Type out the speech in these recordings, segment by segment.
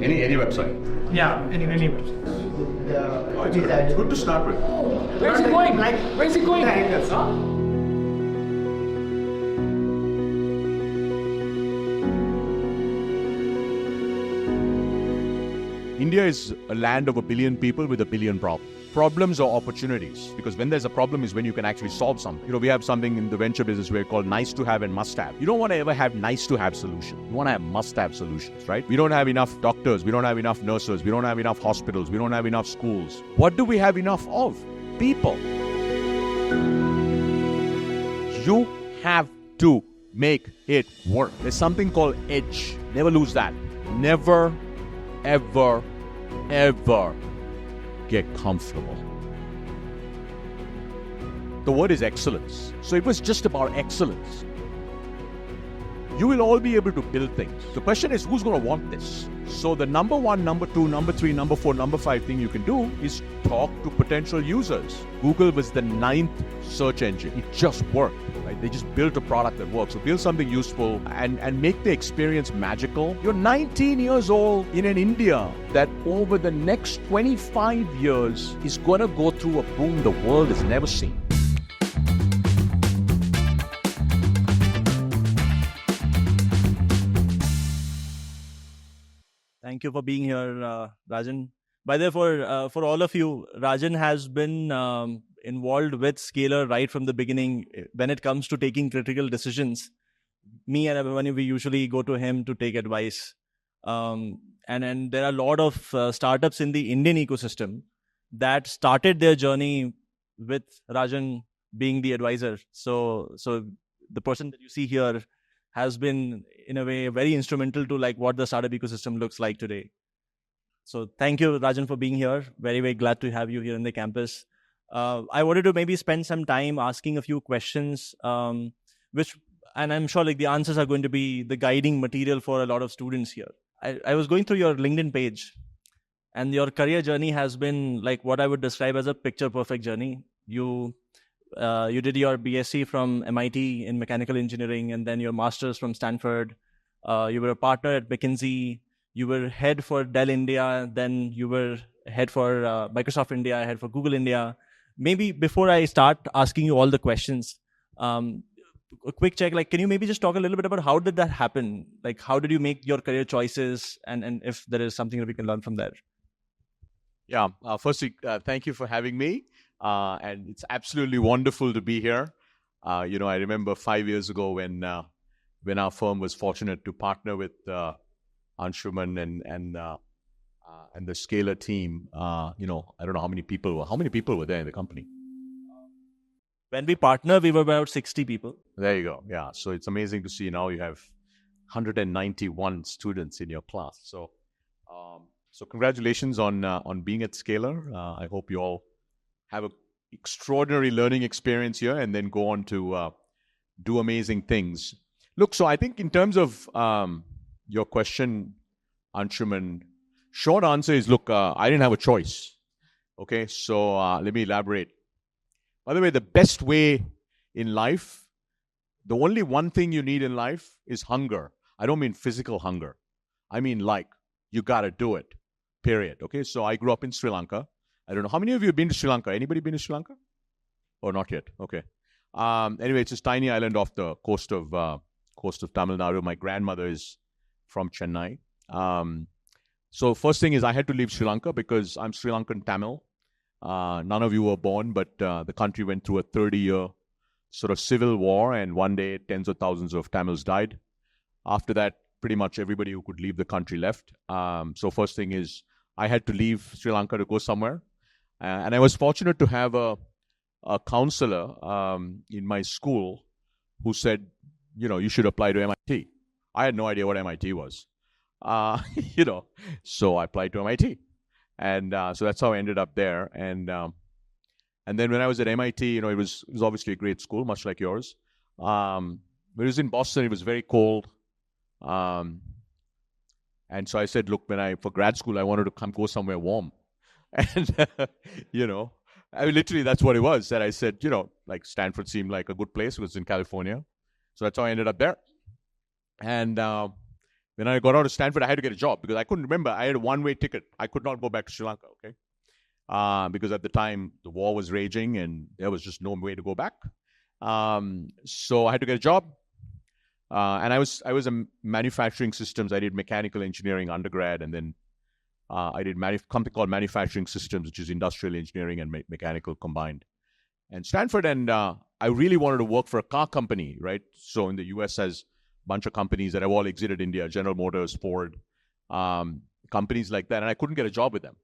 Any website? Yeah, any website. It's good to start with. Where's it going? Where's it going? India is a land of 1 billion people with 1 billion problems. Problems or opportunities, because when there's a problem is when you can actually solve something. We have something in the venture business where called nice to have and must have. You don't want to ever have nice to have solutions. You want to have must have solutions, right? We don't have enough doctors. We don't have enough nurses. We don't have enough hospitals. We don't have enough schools. What do we have enough of? People. You have to make it work. There's something called edge. Never lose that. Never, ever, ever get comfortable. The word is excellence. So it was just about excellence. You will all be able to build things. The question is, who's going to want this? So the number 1, number 2, number 3, number 4, number 5 thing you can do is talk to potential users. Google was the 9th search engine. It just worked, right? They just built a product that works. So build something useful and make the experience magical. You're 19 years old in an India that over the next 25 years is going to go through a boom the world has never seen. Thank you for being here, Rajan. By the way, for all of you, Rajan has been involved with Scalar right from the beginning. When it comes to taking critical decisions, me and everyone, we usually go to him to take advice. And there are a lot of startups in the Indian ecosystem that started their journey with Rajan being the advisor. So the person that you see here has been, in a way, very instrumental to like what the startup ecosystem looks like today. So thank you, Rajan, for being here. Very, very glad to have you here in the campus. I wanted to maybe spend some time asking a few questions, and I'm sure like the answers are going to be the guiding material for a lot of students here. I was going through your LinkedIn page, and your career journey has been like what I would describe as a picture-perfect journey. You did your BSc from MIT in mechanical engineering, and then your master's from Stanford. You were a partner at McKinsey. You were head for Dell India. Then you were head for Microsoft India, head for Google India. Maybe before I start asking you all the questions, a quick check. Like, can you maybe just talk a little bit about how did that happen? Like, how did you make your career choices, and if there is something that we can learn from there? Yeah. Firstly, thank you for having me. And it's absolutely wonderful to be here. I remember 5 years ago when our firm was fortunate to partner with Anshuman and the Scalar team. I don't know how many people were there in the company. When we partnered, we were about 60 people. There you go. Yeah. So it's amazing to see now you have 191 students in your class. So congratulations on being at Scalar. I hope you all have an extraordinary learning experience here and then go on to do amazing things. Look, so I think in terms of your question, Anshuman, short answer is, look, I didn't have a choice. Okay, so let me elaborate. By the way, the best way in life, the only one thing you need in life is hunger. I don't mean physical hunger. I mean you got to do it, period. Okay, so I grew up in Sri Lanka. I don't know. How many of you have been to Sri Lanka? Anybody been to Sri Lanka? Or not yet? Okay. Anyway, it's this tiny island off the coast of Tamil Nadu. My grandmother is from Chennai. So first thing is I had to leave Sri Lanka because I'm Sri Lankan Tamil. None of you were born, but the country went through a 30-year sort of civil war, and one day tens of thousands of Tamils died. After that, pretty much everybody who could leave the country left. So first thing is I had to leave Sri Lanka to go somewhere. And I was fortunate to have a counselor in my school who said, you should apply to MIT. I had no idea what MIT was, so I applied to MIT. And so that's how I ended up there. And then when I was at MIT, it was obviously a great school, much like yours. But it was in Boston. It was very cold. And so I said, look, for grad school, I wanted to go somewhere warm. And, literally that's what it was. That I said, like Stanford seemed like a good place. It was in California. So that's how I ended up there. And when when I got out of Stanford, I had to get a job because I couldn't remember. I had a one-way ticket. I could not go back to Sri Lanka, okay? Because at the time, the war was raging and there was just no way to go back. So I had to get a job. And I was a manufacturing systems. I did mechanical engineering undergrad, and then I did company called manufacturing systems, which is industrial engineering and mechanical combined. And Stanford, and I really wanted to work for a car company, right? So in the US has a bunch of companies that have all exited India, General Motors, Ford, companies like that. And I couldn't get a job with them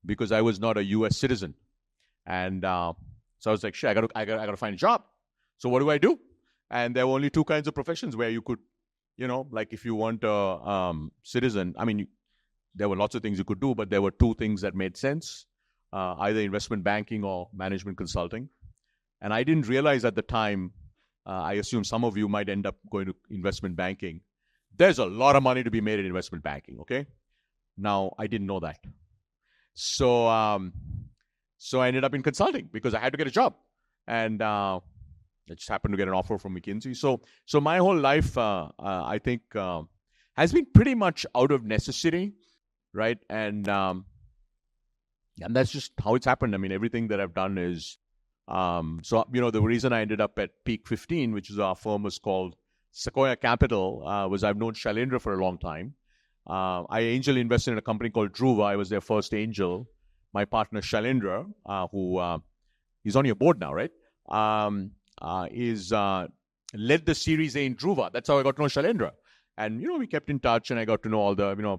because I was not a US citizen. And so I was like, shit, I gotta find a job. So what do I do? And there were only two kinds of professions where you could, like if you weren't a citizen, I mean, there were lots of things you could do, but there were two things that made sense, either investment banking or management consulting. And I didn't realize at the time, I assume some of you might end up going to investment banking. There's a lot of money to be made in investment banking, okay? Now, I didn't know that. So I ended up in consulting because I had to get a job. And I just happened to get an offer from McKinsey. So my whole life, I think, has been pretty much out of necessity, right? And that's just how it's happened. I mean, everything that I've done is, the reason I ended up at Peak 15, which is our firm was called Sequoia Capital, was I've known Shailendra for a long time. I angel invested in a company called Dhruva. I was their first angel. My partner Shailendra, who he's on your board now, right? Led the Series A in Dhruva. That's how I got to know Shailendra. And, we kept in touch and I got to know all the,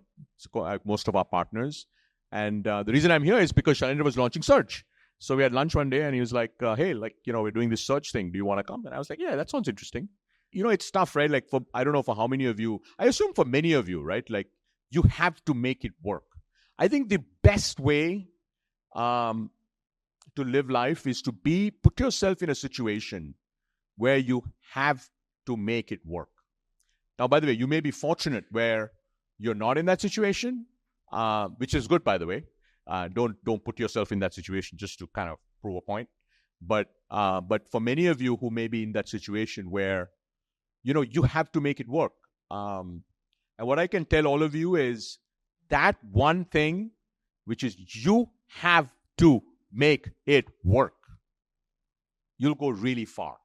most of our partners. And the reason I'm here is because Shailendra was launching Search. So we had lunch one day and he was like, hey, we're doing this Search thing. Do you want to come? And I was like, yeah, that sounds interesting. It's tough, right? Like I don't know for how many of you, I assume for many of you, right? Like you have to make it work. I think the best way to live life is to put yourself in a situation where you have to make it work. Now, by the way, you may be fortunate where you're not in that situation, which is good, by the way. Don't put yourself in that situation just to kind of prove a point. But for many of you who may be in that situation where, you have to make it work. And what I can tell all of you is that one thing, which is you have to make it work, you'll go really far.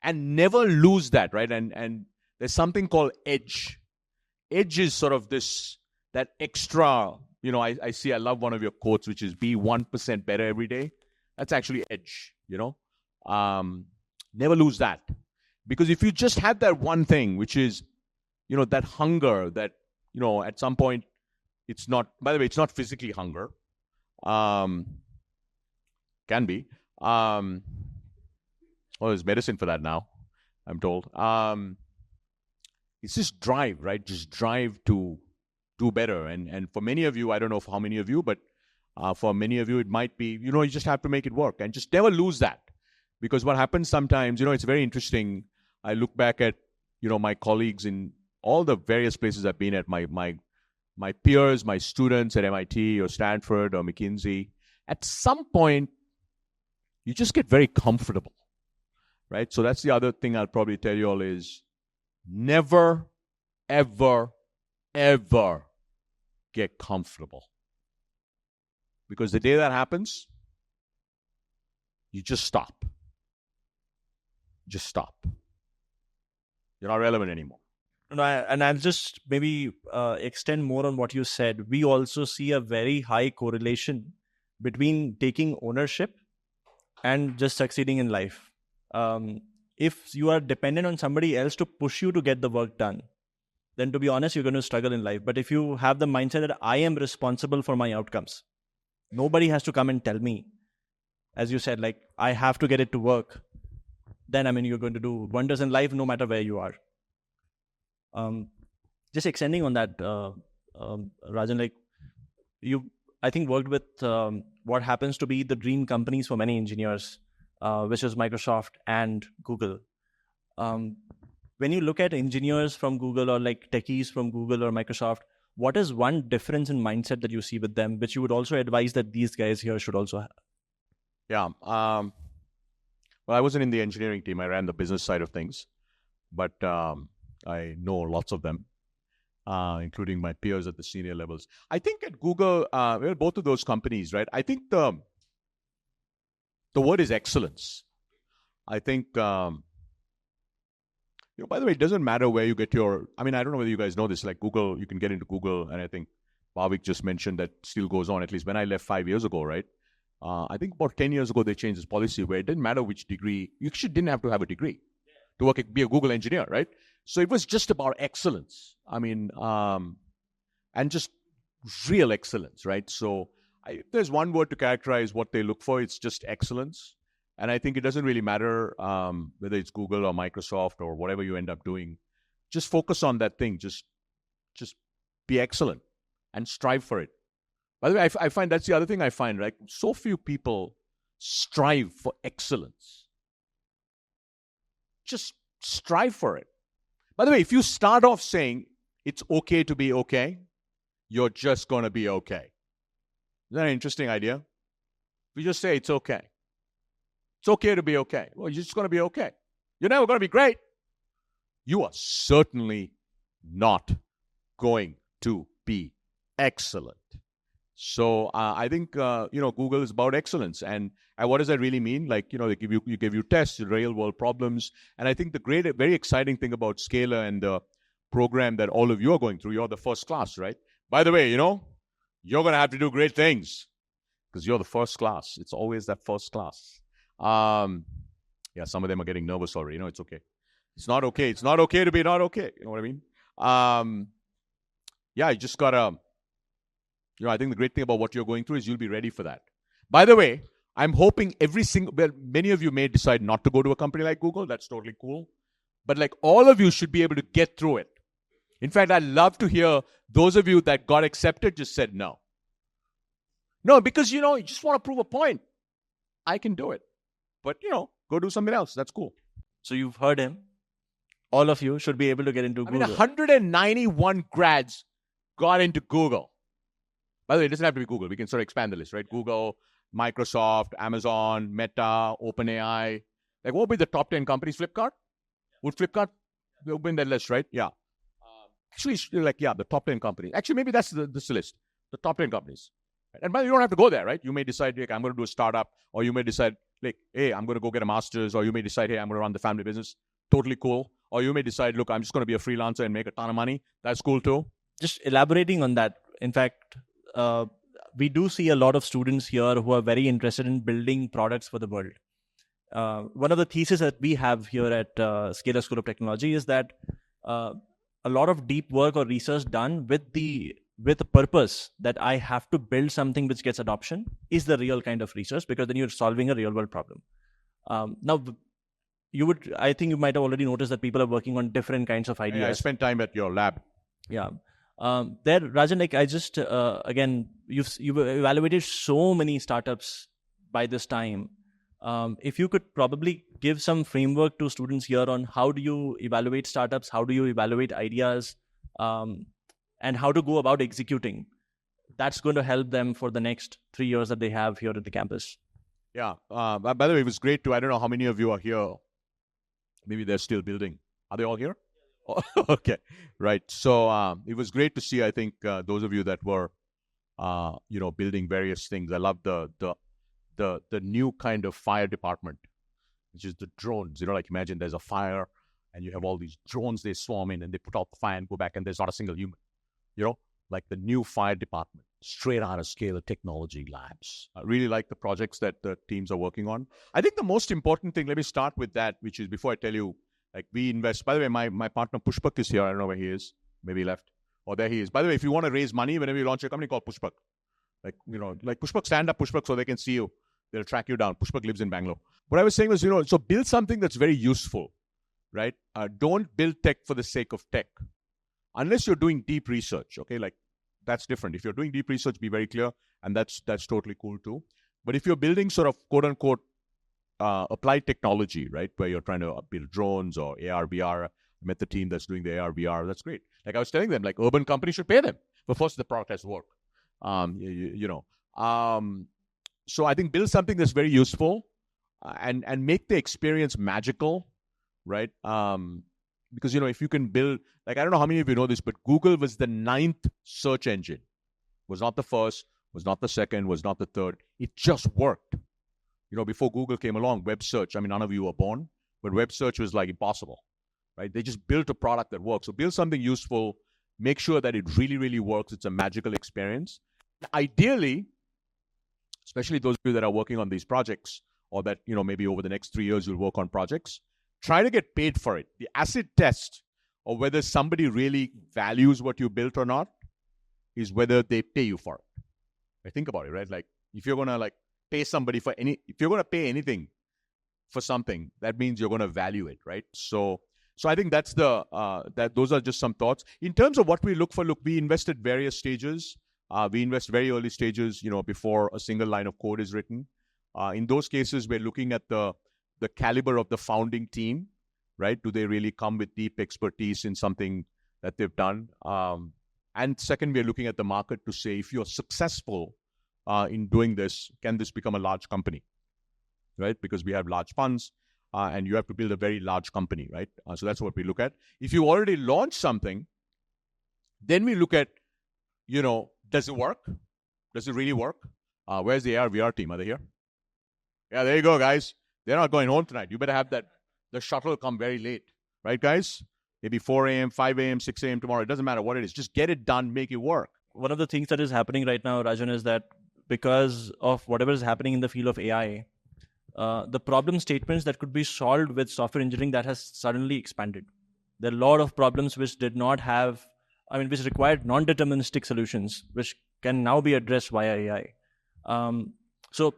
And never lose that, right? And there's something called edge. Edge is sort of that extra, I love one of your quotes, which is be 1% better every day. That's actually edge, Never lose that. Because if you just have that one thing, which is, that hunger that, at some point, it's not, by the way, it's not physically hunger. Can be. There's medicine for that now, I'm told. It's just drive, right? Just drive to do better. And for many of you, I don't know for how many of you, but for many of you, it might be, you just have to make it work. And just never lose that. Because what happens sometimes, it's very interesting. I look back at, my colleagues in all the various places I've been at, my peers, my students at MIT or Stanford or McKinsey. At some point, you just get very comfortable, right? So that's the other thing I'll probably tell you all is never, ever, ever get comfortable. Because the day that happens, you just stop. Just stop. You're not relevant anymore. And I'll just maybe extend more on what you said. We also see a very high correlation between taking ownership and just succeeding in life. If you are dependent on somebody else to push you to get the work done, then to be honest, you're going to struggle in life. But if you have the mindset that I am responsible for my outcomes, nobody has to come and tell me, as you said, like I have to get it to work, then you're going to do wonders in life no matter where you are. Just extending on that, Rajan, like you, I think worked with what happens to be the dream companies for many engineers, which is Microsoft and Google. When you look at engineers from Google or like techies from Google or Microsoft, what is one difference in mindset that you see with them, which you would also advise that these guys here should also have? Yeah. Well, I wasn't in the engineering team. I ran the business side of things, but I know lots of them. including my peers at the senior levels. I think at Google, both of those companies, right? I think the word is excellence. I think, by the way, it doesn't matter where you get your, I don't know whether you guys know this, like Google, you can get into Google, and I think Bhavik just mentioned that still goes on, at least when I left 5 years ago, right? I think about 10 years ago, they changed this policy where it didn't matter which degree, you actually didn't have to have a degrey to be a Google engineer, right? So it was just about excellence. And just real excellence, right? So if there's one word to characterize what they look for, it's just excellence. And I think it doesn't really matter whether it's Google or Microsoft or whatever you end up doing. Just focus on that thing. Just be excellent and strive for it. By the way, I find that's the other thing I find, right? So few people strive for excellence. Just strive for it. By the way, if you start off saying it's okay to be okay, you're just going to be okay. Isn't that an interesting idea? If you just say it's okay. It's okay to be okay. Well, you're just going to be okay. You're never going to be great. You are certainly not going to be excellent. So I think Google is about excellence, and what does that really mean? Like they give you tests, real world problems, and I think the very exciting thing about Scalar and the program that all of you are going through, you're the first class, right? By the way, you're going to have to do great things because you're the first class. It's always that first class. Some of them are getting nervous already. It's okay. It's not okay. It's not okay to be not okay. You know what I mean? You just gotta. I think the great thing about what you're going through is you'll be ready for that. By the way, I'm hoping many of you may decide not to go to a company like Google. That's totally cool. But like all of you should be able to get through it. In fact, I'd love to hear those of you that got accepted just said no. No, because, you just want to prove a point. I can do it. But, go do something else. That's cool. So you've heard him. All of you should be able to get into Google. 191 grads got into Google. By the way, it doesn't have to be Google. We can sort of expand the list, right? Google, Microsoft, Amazon, Meta, OpenAI. Like, what would be the top 10 companies? Flipkart? Would Flipkart be in that list, right? Yeah. The top 10 companies. Actually, maybe that's this list. The top 10 companies. And by the way, you don't have to go there, right? You may decide, I'm going to do a startup. Or you may decide, hey, I'm going to go get a master's. Or you may decide, hey, I'm going to run the family business. Totally cool. Or you may decide, look, I'm just going to be a freelancer and make a ton of money. That's cool too. Just elaborating on that. In fact, we do see a lot of students here who are very interested in building products for the world. One of the theses that we have here at Scalar School of Technology is that a lot of deep work or research done with the purpose that I have to build something which gets adoption is the real kind of research, because then you're solving a real world problem. Now, I think you might have already noticed that people are working on different kinds of ideas. Yeah, I spent time at your lab. Yeah. Rajan, I just, again, you've evaluated so many startups by this time. If you could probably give some framework to students here on how do you evaluate startups, how do you evaluate ideas, and how to go about executing, that's going to help them for the next 3 years that they have here at the campus. Yeah. By the way, it was great I don't know how many of you are here. Maybe they're still building. Are they all here? Oh, okay. Right. So it was great to see, I think, those of you that were, building various things. I love the new kind of fire department, which is the drones. Imagine there's a fire and you have all these drones, they swarm in and they put out the fire and go back and there's not a single human. Like the new fire department, straight out of Scalar Technology Labs. I really like the projects that the teams are working on. I think the most important thing, let me start with that, which is before I tell you, we invest. By the way, my partner Pushpak is here. I don't know where he is. Maybe he left. Oh, there he is. By the way, if you want to raise money, whenever you launch a company, call Pushpak. Pushpak, stand up Pushpak so they can see you. They'll track you down. Pushpak lives in Bangalore. What I was saying was, so build something that's very useful, right? Don't build tech for the sake of tech. Unless you're doing deep research, okay? That's different. If you're doing deep research, be very clear, and that's totally cool too. But if you're building sort of quote-unquote applied technology, right, where you're trying to build drones or AR, VR, I met the team that's doing the AR, VR, that's great. I was telling them, urban companies should pay them. But first, the product has to work. So I think build something that's very useful and make the experience magical, right? Because, if you can build, like, I don't know how many of you know this, but Google was the 9th search engine. Was not the first, was not the second, was not the third. It just worked. Before Google came along, web search, none of you were born, but web search was like impossible, right? They just built a product that works. So build something useful, make sure that it really, really works. It's a magical experience. Ideally, especially those of you that are working on these projects, or that, maybe over the next 3 years you'll work on projects, try to get paid for it. The acid test of whether somebody really values what you built or not is whether they pay you for it. Right? Think about it, right? Like, if you're going to pay somebody for if you're going to pay anything for something, that means you're going to value it, right? So I think that's those are just some thoughts. In terms of what we look for, we invest at various stages. We invest very early stages, before a single line of code is written. In those cases, we're looking at the caliber of the founding team, right? Do they really come with deep expertise in something that they've done? And second, we're looking at the market to say, if you're successful in doing this, can this become a large company, right? Because we have large funds, and you have to build a very large company, right? So that's what we look at. If you already launched something, then we look at, does it work? Does it really work? Where's the AR/VR team? Are they here? Yeah, there you go, guys. They're not going home tonight. You better have the shuttle come very late, right, guys? Maybe 4 a.m., 5 a.m., 6 a.m. tomorrow. It doesn't matter what it is. Just get it done, make it work. One of the things that is happening right now, Rajan, is that because of whatever is happening in the field of AI, the problem statements that could be solved with software engineering, that has suddenly expanded. There are a lot of problems which did not have, which required non-deterministic solutions, which can now be addressed via AI. So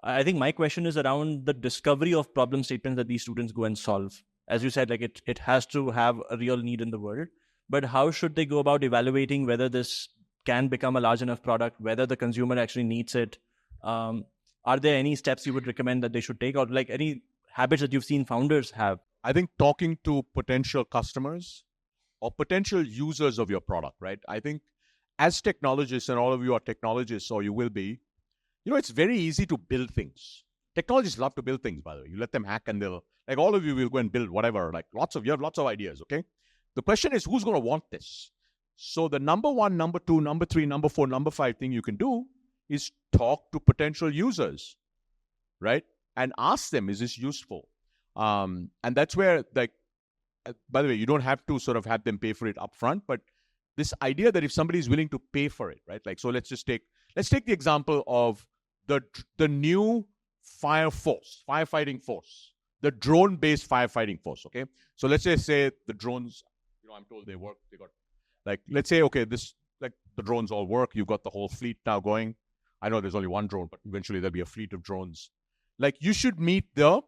I think my question is around the discovery of problem statements that these students go and solve. As you said, it has to have a real need in the world. But how should they go about evaluating whether this can become a large enough product, whether the consumer actually needs it? Are there any steps you would recommend that they should take, or any habits that you've seen founders have? I think talking to potential customers or potential users of your product, right? I think as technologists, and all of you are technologists, or you will be, it's very easy to build things. Technologists love to build things, by the way. You let them hack and they'll, all of you will go and build whatever, you have lots of ideas, okay? The question is, who's going to want this? So the number 1, number 2, number 3, number 4, number 5 thing you can do is talk to potential users, right? And ask them, is this useful? And that's where, by the way, you don't have to sort of have them pay for it upfront, but this idea that if somebody is willing to pay for it, right? So let's take the example of the new firefighting force, the drone-based firefighting force, okay? So let's just say the drones, I'm told they work. They got, let's say, okay, the drones all work. You've got the whole fleet now going. I know there's only one drone, but eventually there'll be a fleet of drones. You should meet the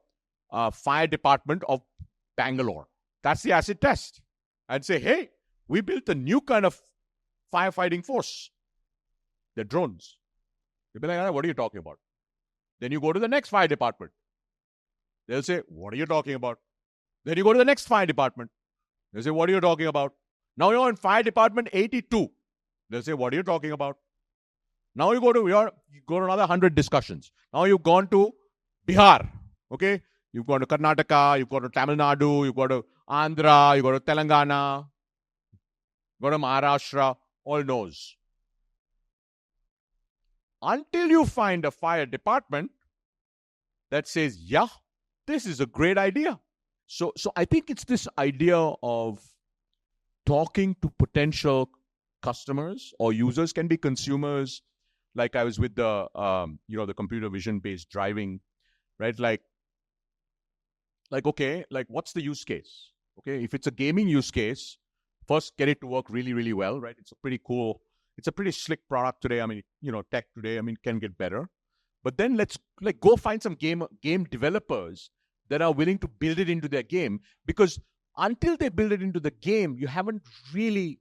fire department of Bangalore. That's the acid test. And say, hey, we built a new kind of firefighting force. They're drones. They'll be like, what are you talking about? Then you go to the next fire department. They'll say, what are you talking about? Then you go to the next fire department. They'll say, what are you talking about? Now you're in fire department 82. They'll say, what are you talking about? Now you go to another 100 discussions. Now you've gone to Bihar. Okay? You've gone to Karnataka, you've gone to Tamil Nadu, you've gone to Andhra, you've gone to Telangana, you've gone to Maharashtra, all knows. Until you find a fire department that says, yeah, this is a great idea. So I think it's this idea of talking to potential customers or users, can be consumers. Like I was with the computer vision based driving, right? Okay, what's the use case? Okay, if it's a gaming use case, first get it to work really, really well, right? It's a pretty slick product today. Tech today, can get better. But then let's go find some game developers that are willing to build it into their game, because until they build it into the game, you haven't really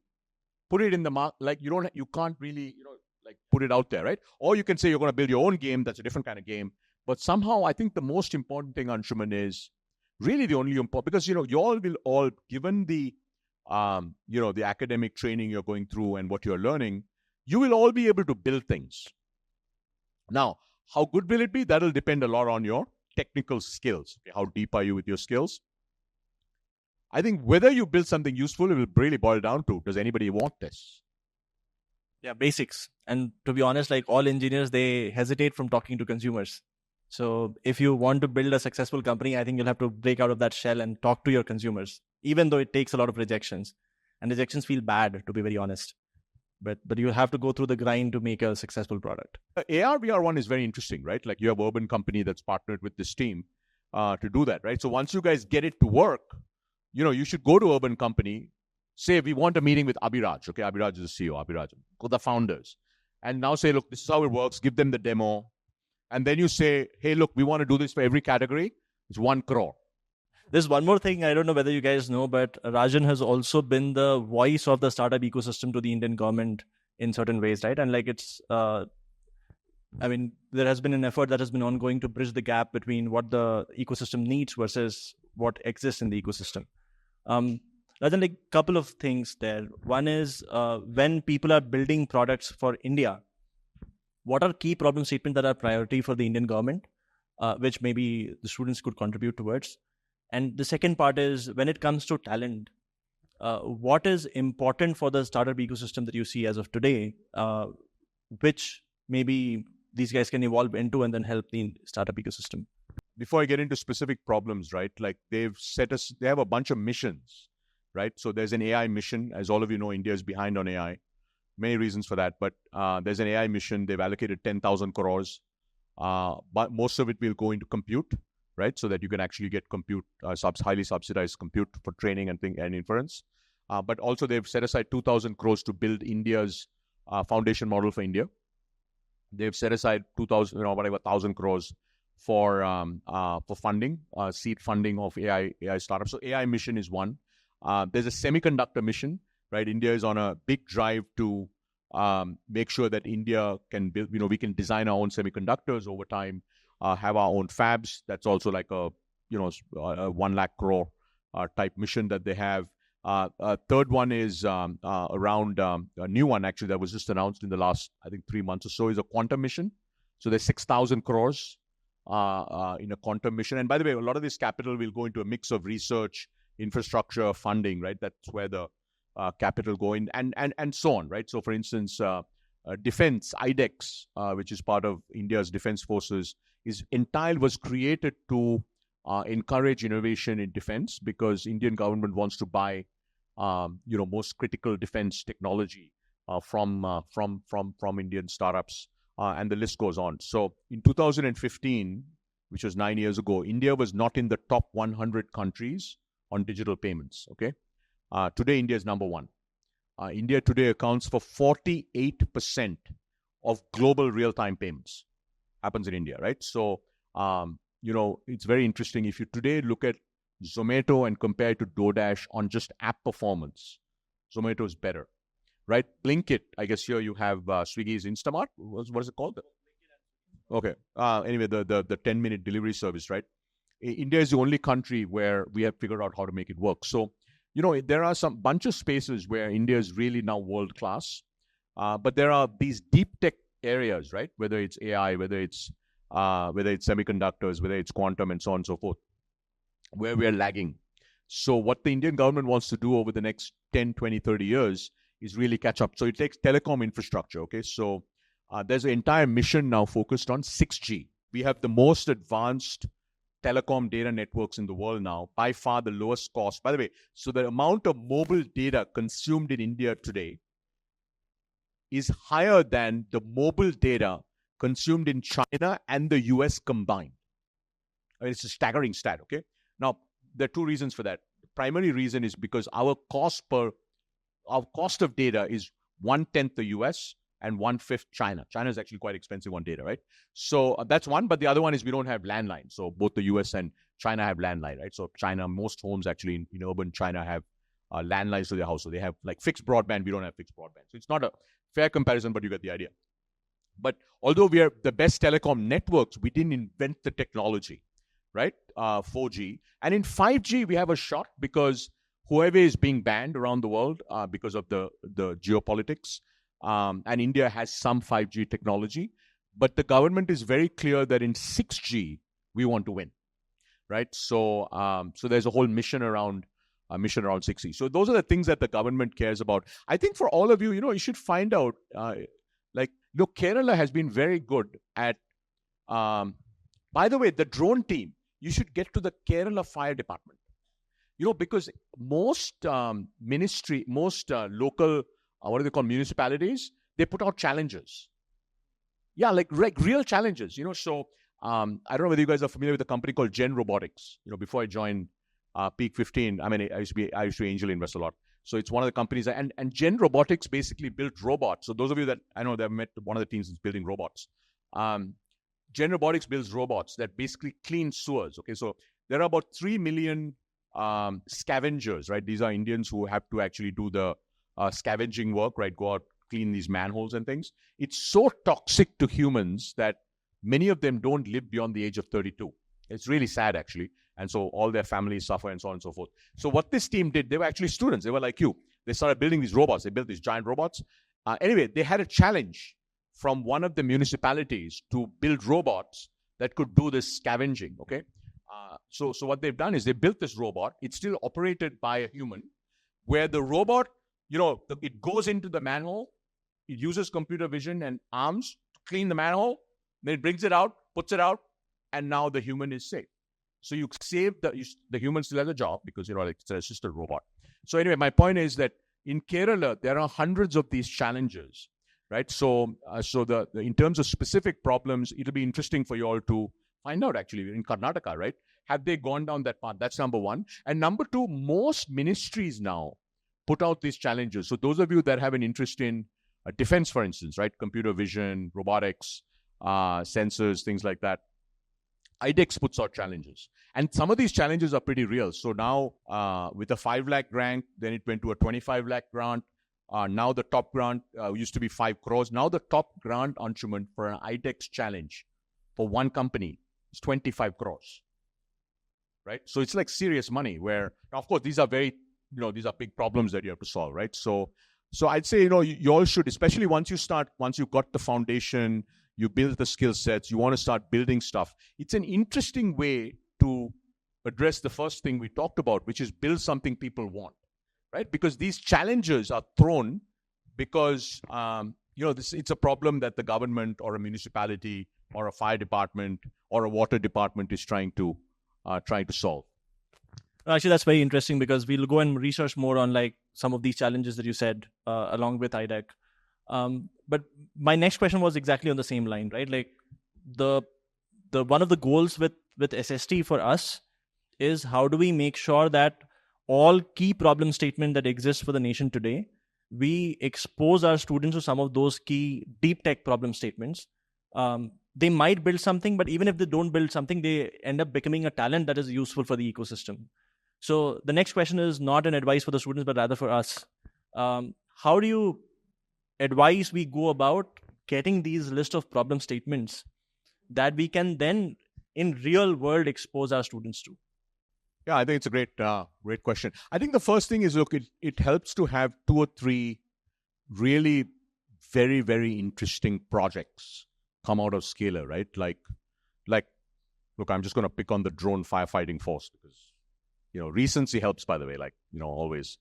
put it in the market. You can't really put it out there, right? Or you can say you're going to build your own game. That's a different kind of game. But somehow I think the most important thing, Anshuman, is really the only important, because you all will all, given the the academic training you're going through and what you're learning, you will all be able to build things. Now, how good will it be? That'll depend a lot on your technical skills. Okay, how deep are you with your skills? I think whether you build something useful, it will really boil down to, does anybody want this? Yeah, basics. And to be honest, like all engineers, they hesitate from talking to consumers. So if you want to build a successful company, I think you'll have to break out of that shell and talk to your consumers, even though it takes a lot of rejections. And rejections feel bad, to be very honest. But you have to go through the grind to make a successful product. AR VR one is very interesting, right? Like you have Urban Company that's partnered with this team to do that, right? So once you guys get it to work, you should go to Urban Company, say we want a meeting with Abhiraj. Okay, Abhiraj is the CEO, Abhiraj, the founders. And now say, look, this is how it works. Give them the demo. And then you say, hey, look, we want to do this for every category. It's 1 crore. There's one more thing, I don't know whether you guys know, but Rajan has also been the voice of the startup ecosystem to the Indian government in certain ways, right? And like there has been an effort that has been ongoing to bridge the gap between what the ecosystem needs versus what exists in the ecosystem. Rajan, like a couple of things there. One is when people are building products for India, what are key problem statements that are priority for the Indian government, which maybe the students could contribute towards? And the second part is when it comes to talent, what is important for the startup ecosystem that you see as of today, which maybe these guys can evolve into and then help the startup ecosystem? Before I get into specific problems, right, like they have a bunch of missions, right? So there's an AI mission. As all of you know, India is behind on AI. Many reasons for that. But there's an AI mission. They've allocated 10,000 crores. But most of it will go into compute, right? So that you can actually get compute, highly subsidized compute for training and inference. But also they've set aside 2,000 crores to build India's foundation model for India. They've set aside 1,000 crores for funding, seed funding of AI startups. So AI mission is one. There's a semiconductor mission, right? India is on a big drive to make sure that India can build, we can design our own semiconductors over time, have our own fabs. That's also like a 1 lakh crore type mission that they have. Third one is around a new one actually that was just announced in the last, I think, 3 months or so, is a quantum mission. So there's 6,000 crores in a quantum mission. And by the way, a lot of this capital will go into a mix of research, infrastructure, funding, right? That's where the capital go in and so on, right? So for instance, defense, IDEX, which is part of India's defense forces, was created to encourage innovation in defense because Indian government wants to buy, most critical defense technology from Indian startups, and the list goes on. So in 2015, which was 9 years ago, India was not in the top 100 countries on digital payments. Okay, today India is number one. India today accounts for 48% of global real-time payments. Happens in India, right? So, it's very interesting. If you today look at Zomato and compare it to DoorDash on just app performance, Zomato is better, right? Blinkit, I guess here you have Swiggy's Instamart. What is it called? Okay. Anyway, the 10-minute delivery service, right? India is the only country where we have figured out how to make it work. So, there are some bunch of spaces where India is really now world class, but there are these deep tech areas, right? Whether it's AI, whether it's semiconductors, whether it's quantum, and so on and so forth, where we are lagging. So what the Indian government wants to do over the next 10, 20, 30 years is really catch up. So it takes telecom infrastructure. Okay, so there's an entire mission now focused on 6G. We have the most advanced telecom data networks in the world now, by far the lowest cost. By the way, so the amount of mobile data consumed in India today is higher than the mobile data consumed in China and the US combined. I mean, it's a staggering stat, okay? Now, there are two reasons for that. The primary reason is because our cost of data is 1/10 the US and 1/5 China. China is actually quite expensive on data, right? So that's one, but the other one is we don't have landline. So both the US and China have landline, right? So China, most homes actually in urban China have landlines to their house. So they have like fixed broadband. We don't have fixed broadband. So it's not a fair comparison, but you get the idea. But although we are the best telecom networks, we didn't invent the technology, right? 4G. And in 5G, we have a shot because Huawei is being banned around the world because of the geopolitics. And India has some 5G technology. But the government is very clear that in 6G, we want to win, right? So, so there's a whole mission around mission around 60. So those are the things that the government cares about. I think for all of you, you should find out, Kerala has been very good at, by the way, the drone team, you should get to the Kerala Fire Department. Because most local, what do they call, municipalities, they put out challenges. Yeah, like real challenges, So I don't know whether you guys are familiar with a company called Gen Robotics. Before I joined Peak 15, I used to angel invest a lot. So it's one of the companies, and Gen Robotics basically built robots. So those of you that I know, they've met one of the teams that's building robots. Gen Robotics builds robots that basically clean sewers. Okay, so there are about 3 million scavengers, right? These are Indians who have to actually do the scavenging work, right? Go out, clean these manholes and things. It's so toxic to humans that many of them don't live beyond the age of 32. It's really sad, actually. And so all their families suffer and so on and so forth. So what this team did, they were actually students. They were like you. They started building these robots. They built these giant robots. Anyway, they had a challenge from one of the municipalities to build robots that could do this scavenging, okay? So what they've done is they built this robot. It's still operated by a human, where the robot, it goes into the manhole. It uses computer vision and arms to clean the manhole. Then it brings it out, puts it out, and now the human is safe. So you save the human still has a job because, it's an assisted robot. So anyway, my point is that in Kerala, there are hundreds of these challenges, right? So in terms of specific problems, it'll be interesting for you all to find out, actually, in Karnataka, right? Have they gone down that path? That's number one. And number two, most ministries now put out these challenges. So those of you that have an interest in defense, for instance, right? Computer vision, robotics, sensors, things like that. IDEX puts out challenges. And some of these challenges are pretty real. So now with a 5 lakh grant, then it went to a 25 lakh grant. Now the top grant used to be 5 crores. Now the top grant, Anshuman, for an IDEX challenge for one company is 25 crores. Right? So it's like serious money where, of course, these are these are big problems that you have to solve, right? So I'd say, you all should, especially once you've got the foundation, you build the skill sets, you want to start building stuff. It's an interesting way to address the first thing we talked about, which is build something people want, right? Because these challenges are thrown because, it's a problem that the government or a municipality or a fire department or a water department is trying to solve. Actually, that's very interesting because we'll go and research more on some of these challenges that you said along with IDEC. But my next question was exactly on the same line, right? Like the one of the goals with SST for us is how do we make sure that all key problem statement that exists for the nation today, we expose our students to some of those key deep tech problem statements. They might build something, but even if they don't build something, they end up becoming a talent that is useful for the ecosystem. So the next question is not an advice for the students, but rather for us. How do you advise we go about getting these list of problem statements that we can then in real world expose our students to? Yeah, I think it's a great question. I think the first thing is, look, it helps to have 2 or 3 really very, very interesting projects come out of Scalar, right? Like, look, I'm just going to pick on the drone firefighting force because, recency helps, by the way, always.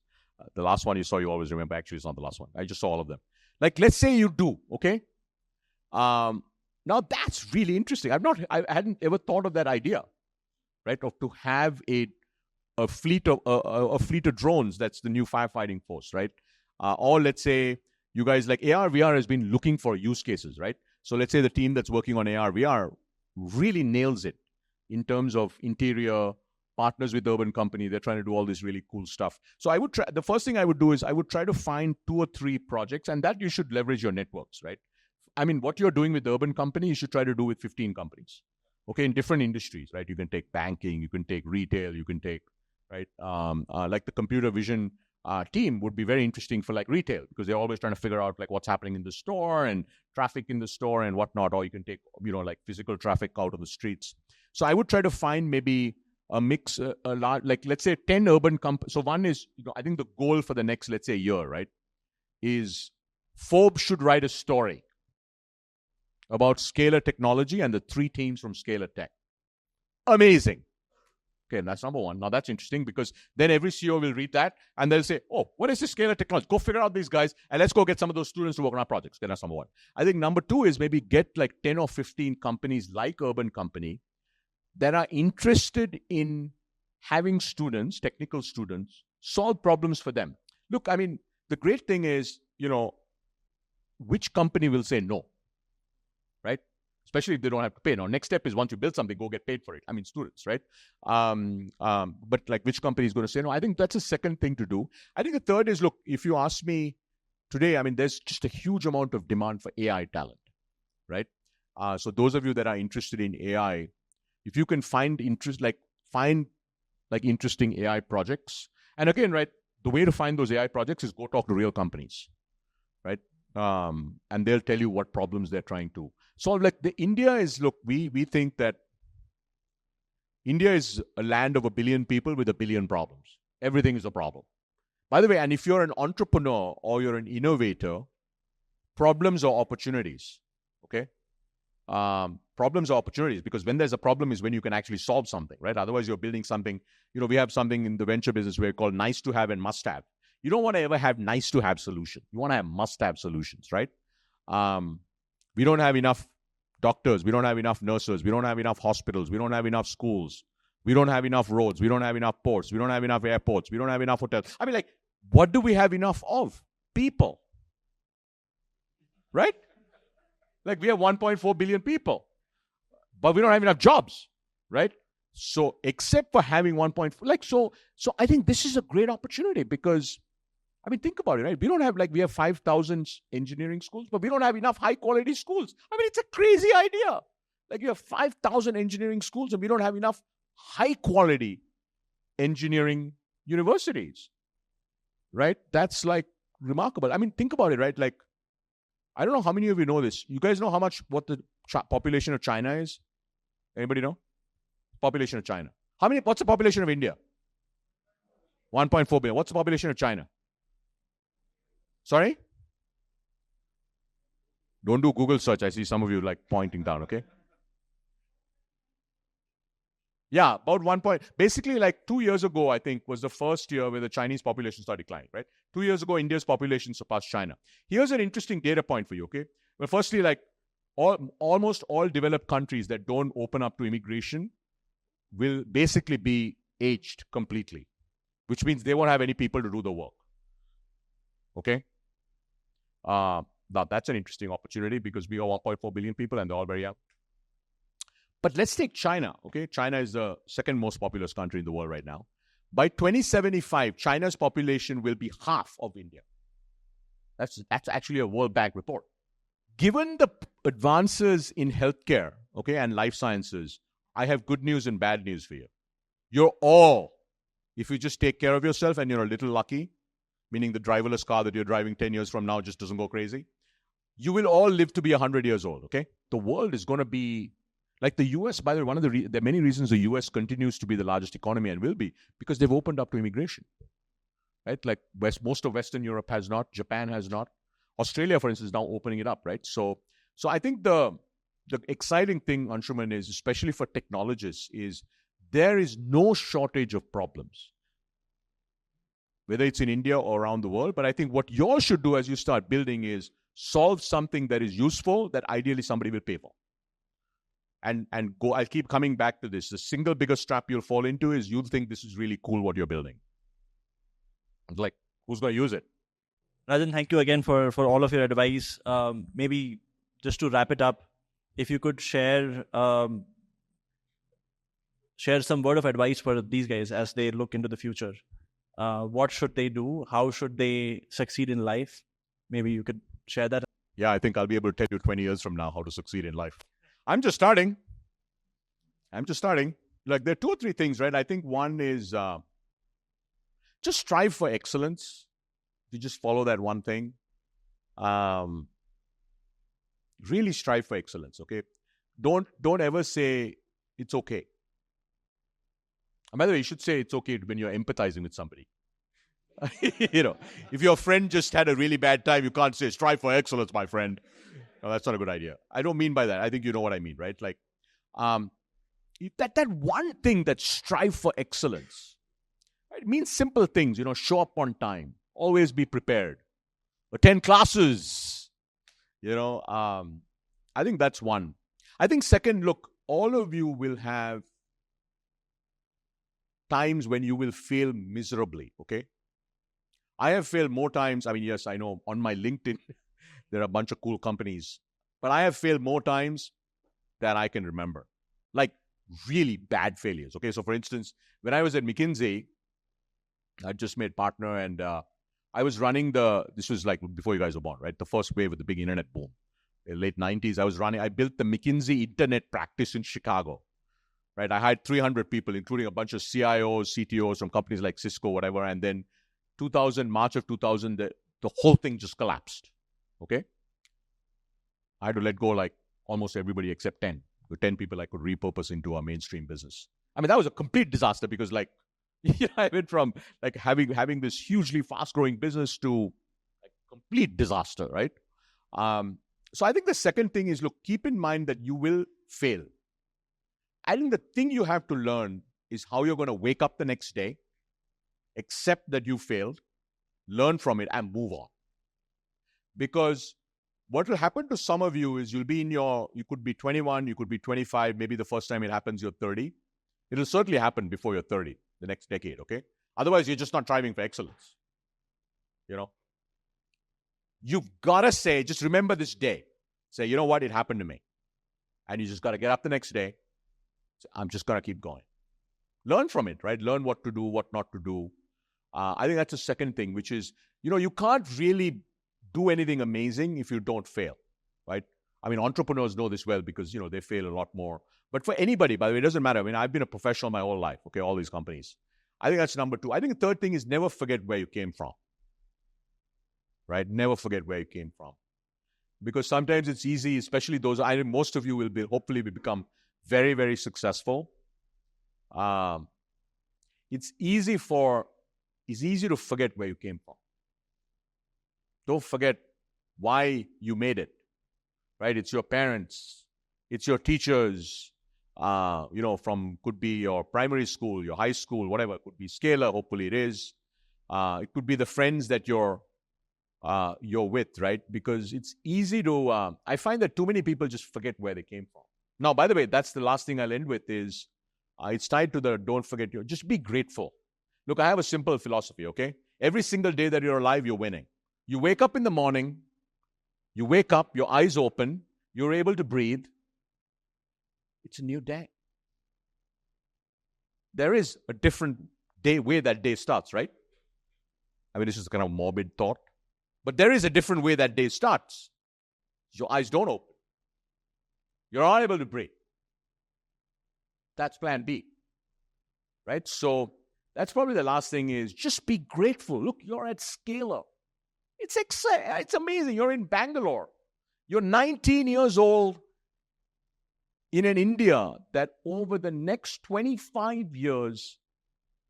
The last one you saw, you always remember. Actually, it's not the last one. I just saw all of them. Let's say you do, okay? Now that's really interesting. I hadn't ever thought of that idea, right? Of to have a fleet of drones. That's the new firefighting force, right? Or let's say you guys AR VR has been looking for use cases, right? So let's say the team that's working on AR VR really nails it in terms of interior, partners with urban company. They're trying to do all this really cool stuff. So I would try. The first thing I would do is I would try to find 2 or 3 projects, and that you should leverage your networks, right? I mean, what you're doing with the urban company, you should try to do with 15 companies, okay, in different industries, right? You can take banking, you can take retail, you can take, right? Like the computer vision team would be very interesting for retail because they're always trying to figure out what's happening in the store and traffic in the store and whatnot. Or you can take, physical traffic out of the streets. So I would try to find maybe a mix, a large, let's say 10 urban companies. So one is, I think the goal for the next, let's say, year, right, is Forbes should write a story about Scalar technology and the 3 teams from Scalar Tech. Amazing. Okay, that's number one. Now that's interesting because then every CEO will read that and they'll say, oh, what is this scalar technology? Go figure out these guys and let's go get some of those students to work on our projects. Okay, that's number one. I think number two is maybe get like 10 or 15 companies like Urban Company that are interested in having students, technical students, solve problems for them. Look, I mean, the great thing is, which company will say no, right? Especially if they don't have to pay. Now, next step is once you build something, go get paid for it. I mean, students, right? But like which company is going to say no? I think that's a second thing to do. I think the third is, look, if you ask me today, I mean, there's just a huge amount of demand for AI talent, right? So those of you that are interested in AI, if you can find interesting AI projects, and again, right, the way to find those AI projects is go talk to real companies, right? And they'll tell you what problems they're trying to solve. Like India is, look, we think that India is a land of 1 billion people with 1 billion problems. Everything is a problem. By the way, and if you're an entrepreneur or you're an innovator, problems are opportunities, okay? Problems are opportunities because when there's a problem is when you can actually solve something, right? Otherwise, you're building something. We have something in the venture business where we call nice to have and must have. You don't want to ever have nice to have solution. You want to have must have solutions, right? We don't have enough doctors. We don't have enough nurses. We don't have enough hospitals. We don't have enough schools. We don't have enough roads. We don't have enough ports. We don't have enough airports. We don't have enough hotels. I mean, like, what do we have enough of? People. Right? Like, we have 1.4 billion people. But we don't have enough jobs. Right? So, except for having 1.4, so I think this is a great opportunity because, I mean, think about it, right? We don't have, we have 5,000 engineering schools, but we don't have enough high-quality schools. I mean, it's a crazy idea. Like, you have 5,000 engineering schools, and we don't have enough high-quality engineering universities, right? That's, remarkable. I mean, think about it, right? Like, I don't know how many of you know this. You guys know what the population of China is? Anybody know? Population of China. What's the population of India? 1.4 billion. What's the population of China? Sorry? Don't do Google search. I see some of you pointing down, okay? Yeah, about 1 point. Basically, 2 years ago, I think, was the first year where the Chinese population started declining, right? 2 years ago, India's population surpassed China. Here's an interesting data point for you, okay? Well, firstly, almost all developed countries that don't open up to immigration will basically be aged completely, which means they won't have any people to do the work. Okay? Now, that's an interesting opportunity because we are 1.4 billion people and they're all very young. But let's take China, okay? China is the second most populous country in the world right now. By 2075, China's population will be half of India. That's actually a World Bank report. Given the advances in healthcare, okay, and life sciences, I have good news and bad news for you. If you just take care of yourself and you're a little lucky, meaning the driverless car that you're driving 10 years from now just doesn't go crazy, you will all live to be 100 years old, okay? The world is going to be, like the US, by the way, there are many reasons the US continues to be the largest economy and will be, because they've opened up to immigration, right? Like most of Western Europe has not, Japan has not. Australia, for instance, is now opening it up, right? So I think the exciting thing, Anshuman, is, especially for technologists, is there is no shortage of problems, whether it's in India or around the world. But I think what you all should do as you start building is solve something that is useful that ideally somebody will pay for. And go, I'll keep coming back to this. The single biggest trap you'll fall into is you'll think this is really cool what you're building. Like, who's going to use it? Rajan, thank you again for all of your advice. Maybe just to wrap it up, if you could share some word of advice for these guys as they look into the future. What should they do? How should they succeed in life? Maybe you could share that. Yeah, I think I'll be able to tell you 20 years from now how to succeed in life. I'm just starting. Like, there are 2 or 3 things, right? I think one is just strive for excellence. You just follow that one thing. Really strive for excellence, okay? Don't ever say it's okay. And by the way, you should say it's okay when you're empathizing with somebody. If your friend just had a really bad time, you can't say, strive for excellence, my friend. No, that's not a good idea. I don't mean by that. I think you know what I mean, right? Like, that one thing, that strive for excellence. Right? It means simple things, show up on time, always be prepared, attend classes. I think that's one. I think second, look, all of you will have times when you will fail miserably, okay? I have failed more times. I mean, yes, I know on my LinkedIn, there are a bunch of cool companies, but I have failed more times than I can remember. Like really bad failures, okay? So for instance, when I was at McKinsey, I just made partner and I was running this was like before you guys were born, right? The first wave of the big internet boom. In the late 90s, I built the McKinsey internet practice in Chicago, right? I hired 300 people, including a bunch of CIOs, CTOs from companies like Cisco, whatever. And then March of 2000, the whole thing just collapsed, okay? I had to let go like almost everybody except 10. The 10 people I could repurpose into our mainstream business. I mean, that was a complete disaster because like, I went from like having this hugely fast-growing business to like complete disaster, right? So I think the second thing is, look, keep in mind that you will fail. I think the thing you have to learn is how you're going to wake up the next day, accept that you failed, learn from it, and move on. Because what will happen to some of you is you could be 21, you could be 25, maybe the first time it happens, you're 30. It'll certainly happen before you're 30, the next decade, okay? Otherwise, you're just not striving for excellence. You've got to say, just remember this day. Say, you know what? It happened to me. And you just got to get up the next day. Say, I'm just going to keep going. Learn from it, right? Learn what to do, what not to do. I think that's the second thing, which is, you can't really do anything amazing if you don't fail, right? I mean, entrepreneurs know this well because, they fail a lot more. But for anybody, by the way, it doesn't matter. I mean, I've been a professional my whole life, okay, all these companies. I think that's number two. I think the third thing is never forget where you came from. Right? Never forget where you came from. Because sometimes it's easy, especially those, I think most of you will hopefully become very, very successful. It's easy to forget where you came from. Don't forget why you made it, right? It's your parents, it's your teachers, could be your primary school, your high school, whatever. It could be Scalar, hopefully it is. It could be the friends that you're with, right? Because it's easy to, I find that too many people just forget where they came from. Now, by the way, that's the last thing I'll end with is, it's tied to don't forget just be grateful. Look, I have a simple philosophy, okay? Every single day that you're alive, you're winning. You wake up in the morning, you wake up, your eyes open, you're able to breathe. It's a new day. There is a different way that day starts, right? I mean, this is kind of a morbid thought. But there is a different way that day starts. Your eyes don't open. You're unable to breathe. That's plan B. Right? So that's probably the last thing is just be grateful. Look, you're at Scalar. It's amazing. You're in Bangalore. You're 19 years old in an India that over the next 25 years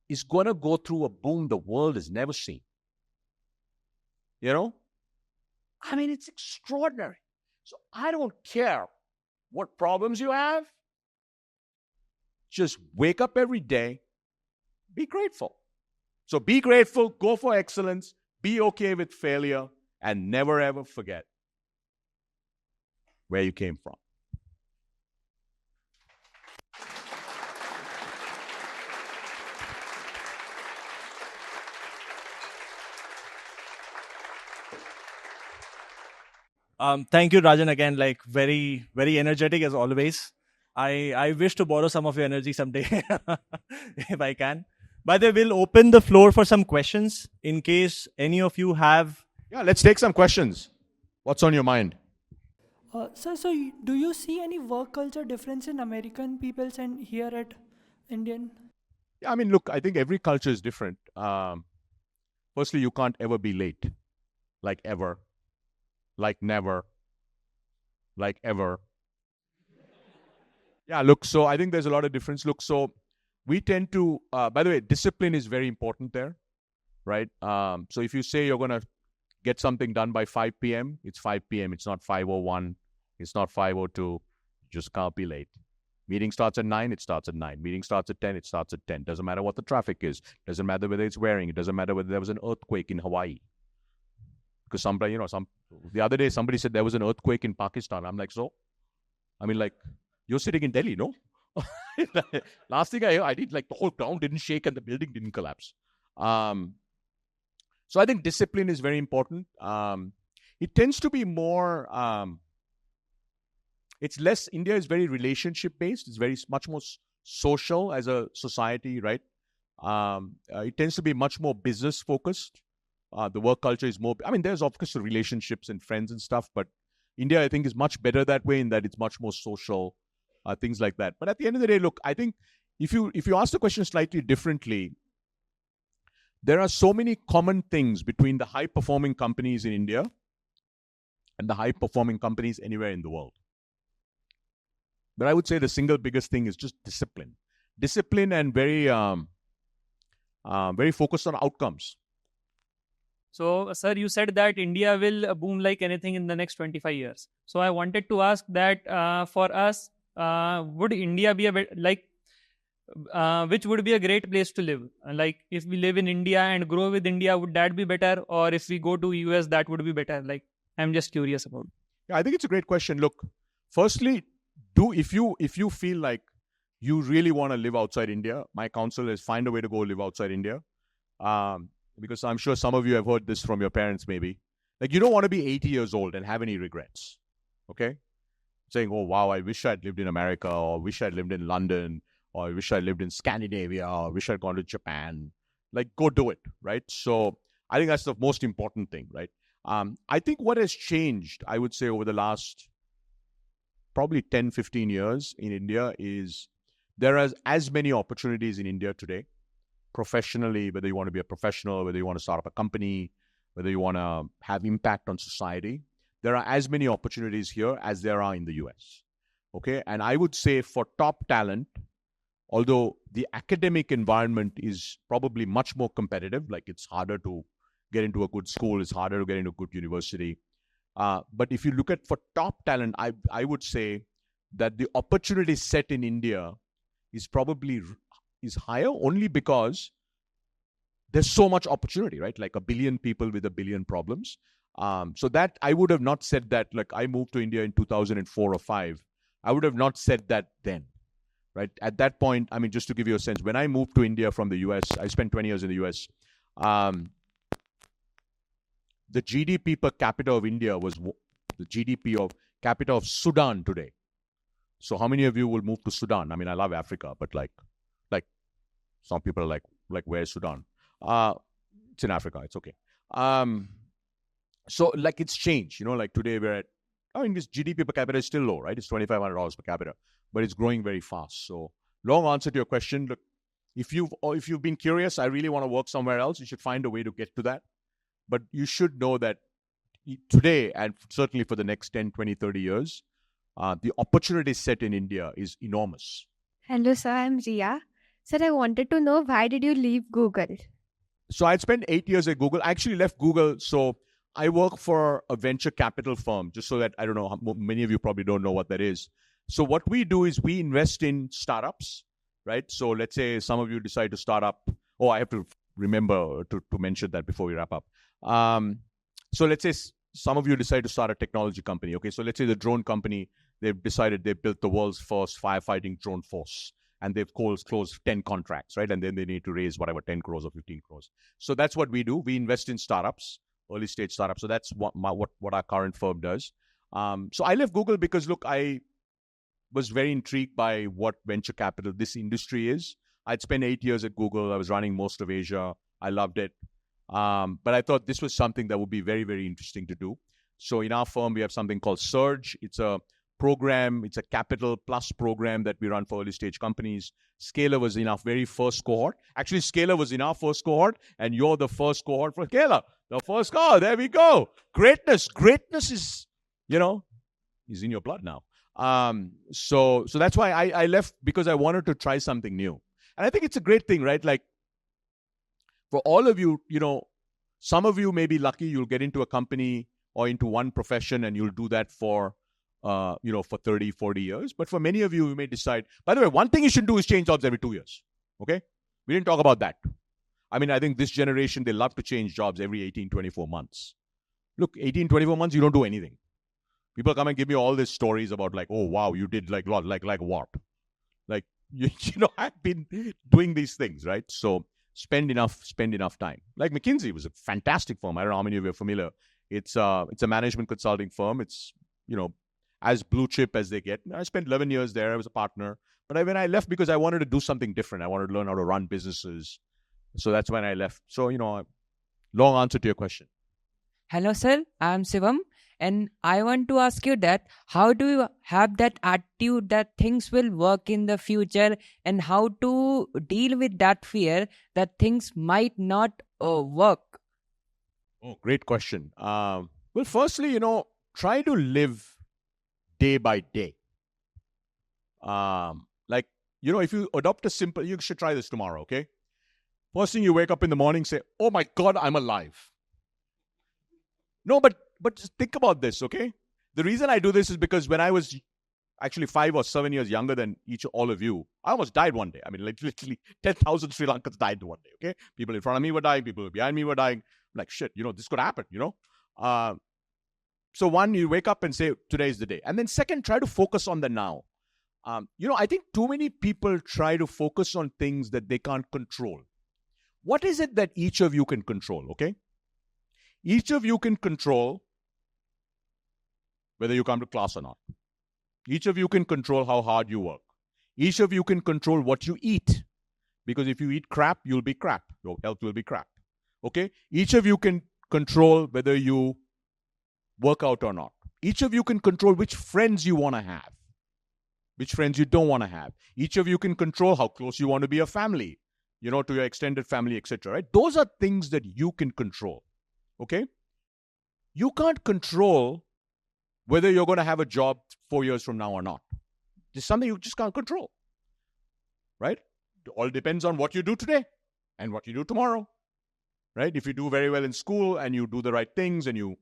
is going to go through a boom the world has never seen. I mean, it's extraordinary. So I don't care what problems you have. Just wake up every day. Be grateful. So be grateful, go for excellence, be okay with failure, and never ever forget where you came from. Thank you, Rajan, again, like very, very energetic as always. I wish to borrow some of your energy someday, if I can. By the way, we'll open the floor for some questions in case any of you have. Yeah, let's take some questions. What's on your mind? So do you see any work culture difference in American peoples and here at Indian? Yeah, I mean, look, I think every culture is different. Firstly, you can't ever be late, like ever. Like never, like ever. Yeah, look, so I think there's a lot of difference. Look, so we tend to, by the way, discipline is very important there, right? So if you say you're going to get something done by 5 p.m., it's 5 p.m. It's not 5:01. It's not 5:02. You just can't be late. Meeting starts at 9, it starts at 9. Meeting starts at 10, it starts at 10. Doesn't matter what the traffic is. Doesn't matter whether it's wearing. It doesn't matter whether there was an earthquake in Hawaii. Because somebody, the other day somebody said there was an earthquake in Pakistan. I'm like, so? I mean, like, you're sitting in Delhi, no? Last thing I did, like, the whole ground didn't shake and the building didn't collapse. So I think discipline is very important. It tends to be more, it's less, India is very relationship-based. It's very much more social as a society, right? It tends to be much more business-focused. The work culture is more, there's of course relationships and friends and stuff, but India, I think, is much better that way in that it's much more social, things like that. But at the end of the day, look, I think if you ask the question slightly differently, there are so many common things between the high-performing companies in India and the high-performing companies anywhere in the world. But I would say the single biggest thing is just discipline. Discipline and very focused on outcomes. So, sir, you said that India will boom like anything in the next 25 years. So, I wanted to ask that for us, would India be which would be a great place to live? Like, if we live in India and grow with India, would that be better? Or if we go to US, that would be better? Like, I'm just curious about. Yeah, I think it's a great question. Look, firstly, if you feel like you really want to live outside India, my counsel is find a way to go live outside India. Because I'm sure some of you have heard this from your parents maybe. Like, you don't want to be 80 years old and have any regrets. Okay? Saying, oh, wow, I wish I'd lived in America, or wish I'd lived in London, or I wish I lived in Scandinavia, or I wish I'd gone to Japan. Like, go do it, right? So I think that's the most important thing, right? I think what has changed, I would say, over the last probably 10, 15 years in India is there are as many opportunities in India today, professionally, whether you want to be a professional, whether you want to start up a company, whether you want to have impact on society. There are as many opportunities here as there are in the US. Okay? And I would say for top talent, although the academic environment is probably much more competitive, like it's harder to get into a good school, it's harder to get into a good university. But if you look at for top talent, I would say that the opportunity set in India is probably is higher only because there's so much opportunity, right? Like 1 billion people with 1 billion problems. So that I would have not said that, like I moved to India in 2004 or 5. I would have not said that then, right? At that point, just to give you a sense, when I moved to India from the US, I spent 20 years in the US. The GDP per capita of India was the GDP of capita of Sudan today. So how many of you will move to Sudan? I love Africa, but like some people are like where's Sudan? It's in Africa. It's okay. So like it's changed. Like today we're at, this GDP per capita is still low, right? It's $2,500 per capita, but it's growing very fast. So long answer to your question. Look, if you've been curious, I really want to work somewhere else, you should find a way to get to that. But you should know that today, and certainly for the next 10, 20, 30 years, the opportunity set in India is enormous. Hello, sir. I'm Ria. Sir, I wanted to know, why did you leave Google? So I'd spent 8 years at Google. I actually left Google. So I work for a venture capital firm, just so that, I don't know, many of you probably don't know what that is. So what we do is we invest in startups, right? So let's say some of you decide to start up. Oh, I have to remember to mention that before we wrap up. So let's say some of you decide to start a technology company. Okay, so let's say the drone company, they've decided they built the world's first firefighting drone force, and they've closed 10 contracts, right? And then they need to raise whatever, 10 crores or 15 crores. So that's what we do. We invest in startups, early stage startups. So that's what our current firm does. So I left Google because, look, I was very intrigued by what venture capital, this industry is. I'd spent 8 years at Google. I was running most of Asia. I loved it. But I thought this was something that would be very, very interesting to do. So in our firm, we have something called Surge. It's a program. It's a capital plus program that we run for early stage companies. Scalar was in our very first cohort. Actually, Scalar was in our first cohort, and you're the first cohort for Scalar. The first cohort. There we go. Greatness is, is in your blood now. So that's why I left, because I wanted to try something new. And I think it's a great thing, right? Like, for all of you, some of you may be lucky, you'll get into a company or into one profession and you'll do that for for 30, 40 years. But for many of you, you may decide, by the way, one thing you should do is change jobs every 2 years. Okay? We didn't talk about that. I mean, I think this generation, they love to change jobs every 18, 24 months. Look, 18, 24 months, you don't do anything. People come and give me all these stories about like, oh, wow, you did like what? Like what? Like, I've been doing these things, right? So spend enough time. Like McKinsey was a fantastic firm. I don't know how many of you are familiar. It's a management consulting firm. It's, as blue chip as they get. I spent 11 years there. I was a partner. But when I left because I wanted to do something different. I wanted to learn how to run businesses. So that's when I left. So, long answer to your question. Hello, sir. I'm Shivam. And I want to ask you that how do you have that attitude that things will work in the future, and how to deal with that fear that things might not work? Oh, great question. Well, firstly, try to live day by day. If you adopt you should try this tomorrow, okay? First thing you wake up in the morning, say, oh my God, I'm alive. No, but just think about this, okay? The reason I do this is because when I was actually 5 or 7 years younger than all of you, I almost died one day. I mean, like literally 10,000 Sri Lankans died one day, okay? People in front of me were dying, people behind me were dying. I'm like, shit, this could happen, So one, you wake up and say, today is the day. And then second, try to focus on the now. I think too many people try to focus on things that they can't control. What is it that each of you can control, okay? Each of you can control whether you come to class or not. Each of you can control how hard you work. Each of you can control what you eat. Because if you eat crap, you'll be crap. Your health will be crap. Okay? Each of you can control whether you work out or not. Each of you can control which friends you want to have, which friends you don't want to have. Each of you can control how close you want to be a family, to your extended family, etc. Right? Those are things that you can control. Okay? You can't control whether you're going to have a job 4 years from now or not. It's something you just can't control. Right? It all depends on what you do today and what you do tomorrow. Right? If you do very well in school and you do the right things and you...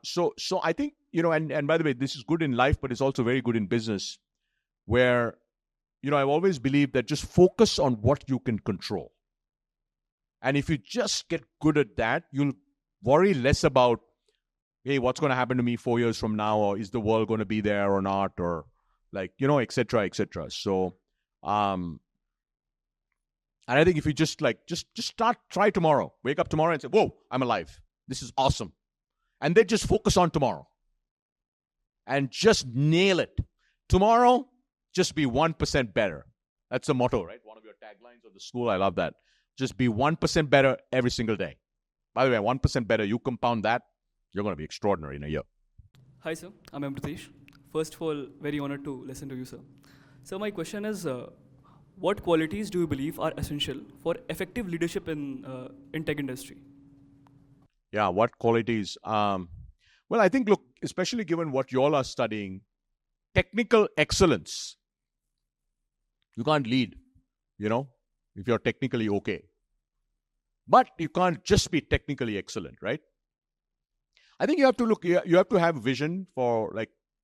So I think, and by the way, this is good in life, but it's also very good in business, where, I've always believed that just focus on what you can control. And if you just get good at that, you'll worry less about, hey, what's going to happen to me 4 years from now, or is the world going to be there or not, or et cetera, et cetera. So, and I think if you just try tomorrow, wake up tomorrow and say, whoa, I'm alive. This is awesome. And then just focus on tomorrow. And just nail it. Tomorrow, just be 1% better. That's the motto, right? One of your taglines of the school. I love that. Just be 1% better every single day. By the way, 1% better, you compound that, you're going to be extraordinary in a year. Hi, sir. I'm Pritesh. First of all, very honored to listen to you, sir. So my question is, what qualities do you believe are essential for effective leadership in tech industry? Yeah, what qualities? Well, I think, look, especially given what you all are studying, technical excellence. You can't lead, if you're technically okay. But you can't just be technically excellent, right? I think you have to look, you have to have vision for,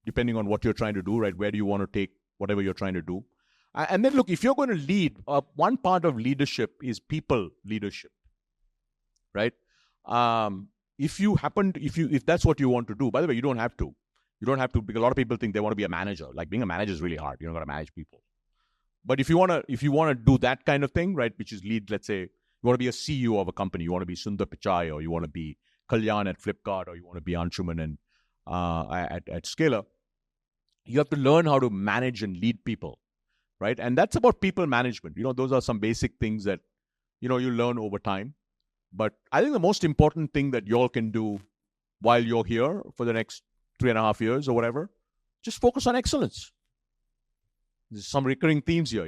depending on what you're trying to do, right? Where do you want to take whatever you're trying to do? And then look, if you're going to lead, one part of leadership is people leadership, right? If that's what you want to do, by the way, you don't have to. You don't have to, because a lot of people think they want to be a manager. Like, being a manager is really hard. You don't got to manage people. But if you want to do that kind of thing, right, which is lead, let's say, you want to be a CEO of a company, you want to be Sundar Pichai, or you want to be Kalyan at Flipkart, or you want to be Anshuman at Scalar, you have to learn how to manage and lead people, right? And that's about people management. Those are some basic things that, you learn over time. But I think the most important thing that you all can do while you're here for the next 3.5 years or whatever, just focus on excellence. There's some recurring themes here,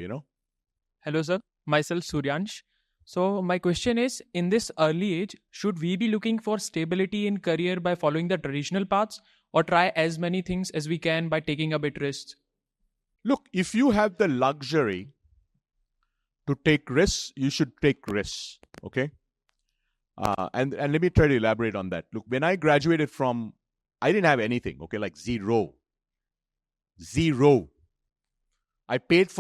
Hello, sir. Myself, Suryansh. So my question is, in this early age, should we be looking for stability in career by following the traditional paths, or try as many things as we can by taking a bit risks? Look, if you have the luxury to take risks, you should take risks, okay? And let me try to elaborate on that. Look, when I graduated I didn't have anything, okay, like zero. Zero. I paid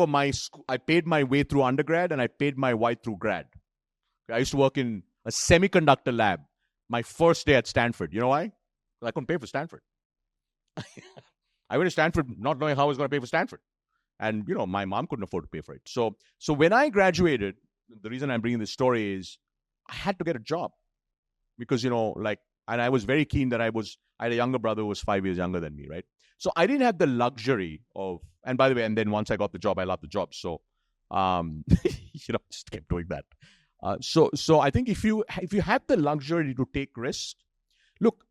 my way through undergrad and I paid my way through grad. I used to work in a semiconductor lab my first day at Stanford. You know why? Because I couldn't pay for Stanford. I went to Stanford not knowing how I was going to pay for Stanford. And, my mom couldn't afford to pay for it. So when I graduated, the reason I'm bringing this story is I had to get a job. Because, and I was very keen that I had a younger brother who was 5 years younger than me, right? So I didn't have the luxury of, and by the way, and then once I got the job, I loved the job. So, just kept doing that. So I think if you have the luxury to take risks, look,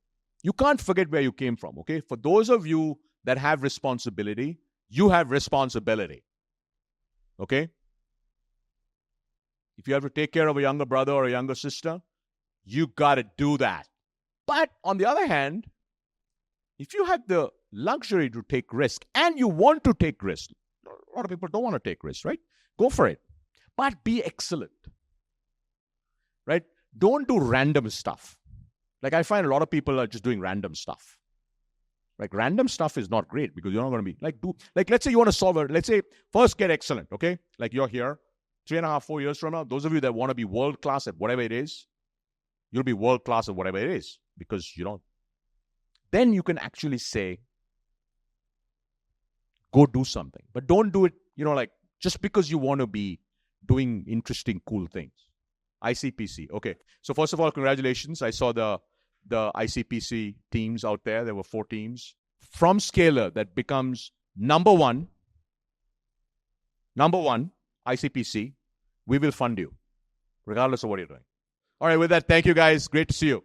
you can't forget where you came from, okay? For those of you that have responsibility, you have responsibility, okay? If you have to take care of a younger brother or a younger sister, you got to do that. But on the other hand, if you have the luxury to take risk and you want to take risk, a lot of people don't want to take risks, right? Go for it. But be excellent, right? Don't do random stuff. I find a lot of people are just doing random stuff. Random stuff is not great because you're not going to be, let's say you want to solve it. Let's say first get excellent, okay? You're here 3.5, 4 years from now. Those of you that want to be world-class at whatever it is, you'll be world-class at whatever it is because, then you can actually say, go do something. But don't do it, just because you want to be doing interesting, cool things. ICPC. Okay. So first of all, congratulations. I saw the ICPC teams out there. There were 4 teams. From Scalar that becomes number one, ICPC, we will fund you, regardless of what you're doing. All right, with that, thank you guys. Great to see you.